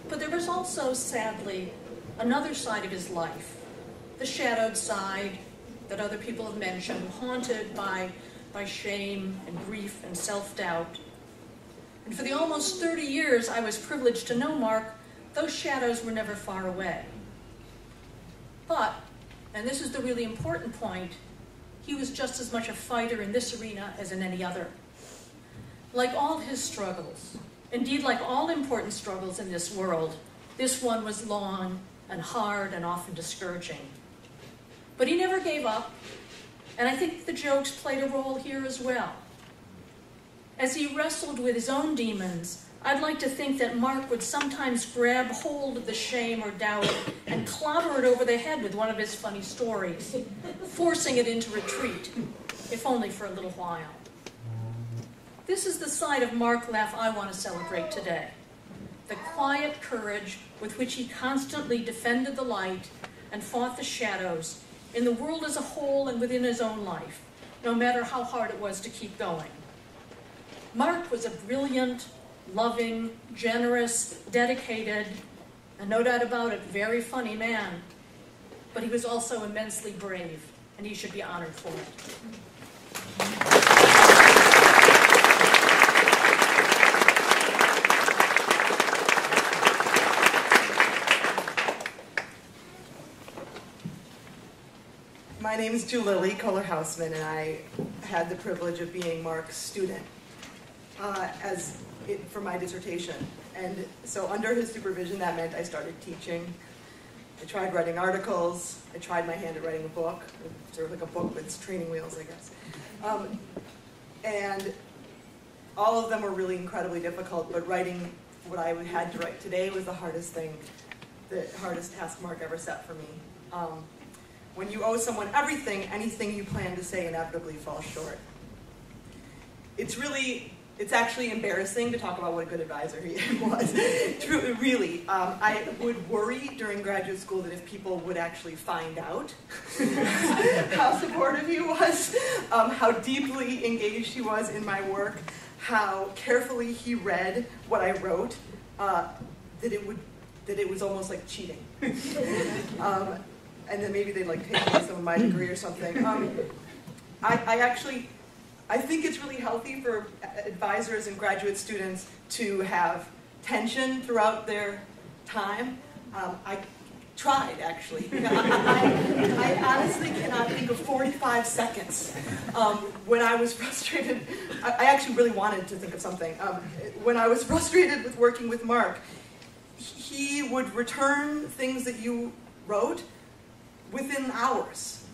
But there was also, sadly, another side of his life, the shadowed side that other people have mentioned, haunted by shame and grief and self-doubt. And for the almost 30 years I was privileged to know Mark, those shadows were never far away. But, and this is the really important point, he was just as much a fighter in this arena as in any other. Like all his struggles, indeed like all important struggles in this world, this one was long and hard and often discouraging. But he never gave up, and I think the jokes played a role here as well. As he wrestled with his own demons, I'd like to think that Mark would sometimes grab hold of the shame or doubt and clobber it over the head with one of his funny stories, forcing it into retreat, if only for a little while. This is the side of Mark Leff I want to celebrate today. The quiet courage with which he constantly defended the light and fought the shadows in the world as a whole and within his own life, no matter how hard it was to keep going. Mark was a brilliant, loving, generous, dedicated, and no doubt about it, very funny man. But he was also immensely brave, and he should be honored for it. My name is Julily Kohler-Hausman, and I had the privilege of being Mark's student for my dissertation. And so under his supervision, that meant I started teaching. I tried writing articles. I tried my hand at writing a book, sort of like a book with training wheels, I guess. And all of them were really incredibly difficult, but writing what I had to write today was the hardest task Mark ever set for me. When you owe someone everything, anything you plan to say inevitably falls short. It's actually embarrassing to talk about what a good advisor he was. Really. I would worry during graduate school that if people would actually find out how supportive he was, how deeply engaged he was in my work, how carefully he read what I wrote, that it was almost like cheating. And then maybe they'd like take away some of my degree or something. I think it's really healthy for advisors and graduate students to have tension throughout their time. I tried, actually. I honestly cannot think of 45 seconds when I was frustrated. I actually really wanted to think of something. When I was frustrated with working with Mark, he would return things that you wrote within hours.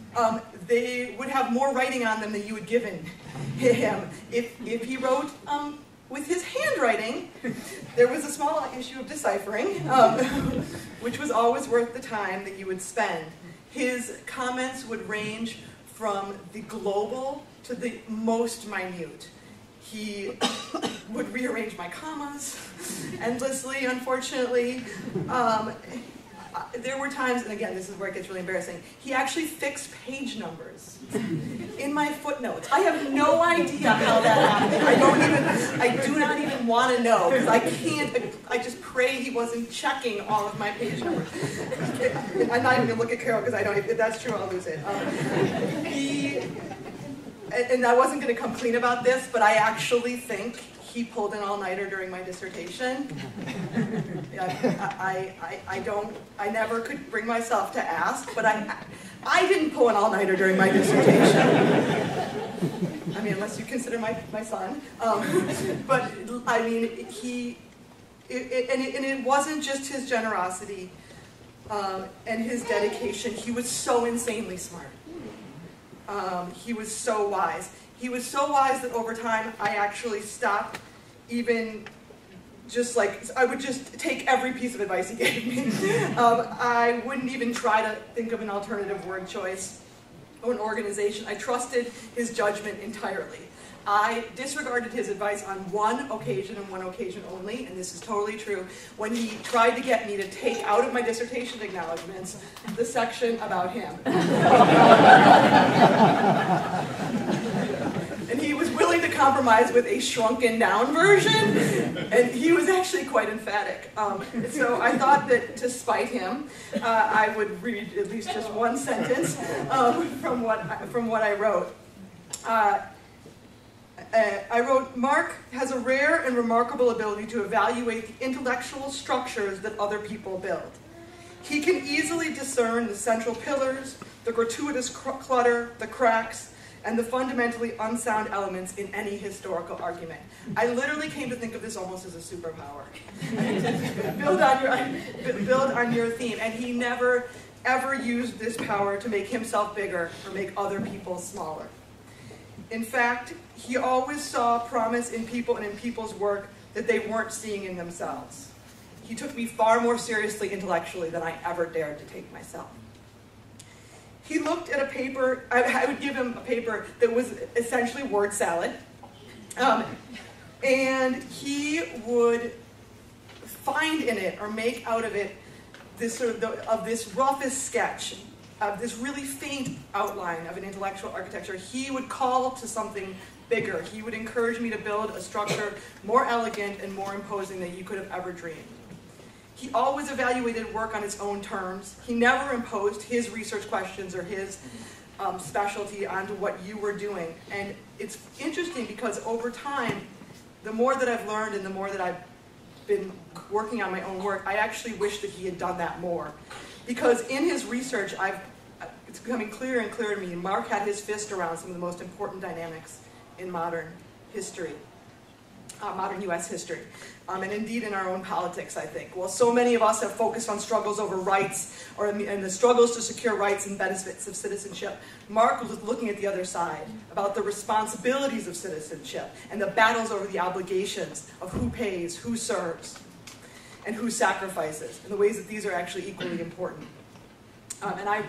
They would have more writing on them than you had given him. If he wrote with his handwriting, there was a small issue of deciphering, which was always worth the time that you would spend. His comments would range from the global to the most minute. He would rearrange my commas endlessly, unfortunately. There were times, and again, this is where it gets really embarrassing, he actually fixed page numbers in my footnotes. I have no idea how that happened. I do not even want to know, because I just pray he wasn't checking all of my page numbers. I'm not even going to look at Carol, because if that's true, I'll lose it. And I wasn't going to come clean about this, but I actually think he pulled an all-nighter during my dissertation. I never could bring myself to ask, but I didn't pull an all-nighter during my dissertation. I mean, unless you consider my son. But I mean, it wasn't just his generosity and his dedication. He was so insanely smart. He was so wise. He was so wise that over time, I actually stopped even I would just take every piece of advice he gave me. I wouldn't even try to think of an alternative word choice or an organization. I trusted his judgment entirely. I disregarded his advice on one occasion and one occasion only, and this is totally true, when he tried to get me to take out of my dissertation acknowledgments the section about him. And he was willing to compromise with a shrunken down version, and he was actually quite emphatic. So I thought that to spite him, I would read at least just one sentence from what I wrote. I wrote, Mark has a rare and remarkable ability to evaluate the intellectual structures that other people build. He can easily discern the central pillars, the gratuitous clutter, the cracks, and the fundamentally unsound elements in any historical argument. I literally came to think of this almost as a superpower. build on your theme. And he never, ever used this power to make himself bigger or make other people smaller. In fact, he always saw promise in people and in people's work that they weren't seeing in themselves. He took me far more seriously intellectually than I ever dared to take myself. He looked at a paper, I would give him a paper that was essentially word salad, and he would find in it or make out of it this this roughest sketch of this really faint outline of an intellectual architecture. He would call to something bigger. He would encourage me to build a structure more elegant and more imposing than you could have ever dreamed. He always evaluated work on his own terms. He never imposed his research questions or his specialty onto what you were doing. And it's interesting because over time, the more that I've learned and the more that I've been working on my own work, I actually wish that he had done that more. Because in his research, it's becoming clearer and clearer to me, Mark had his fist around some of the most important dynamics in modern history, modern U.S. history, and indeed in our own politics, I think. Well, so many of us have focused on struggles over rights, and the struggles to secure rights and benefits of citizenship. Mark was looking at the other side, about the responsibilities of citizenship, and the battles over the obligations of who pays, who serves. and whose sacrifices, and the ways that these are actually equally important. And I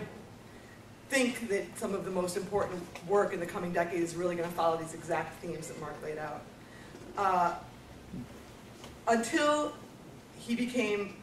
think that some of the most important work in the coming decade is really going to follow these exact themes that Mark laid out. Until he became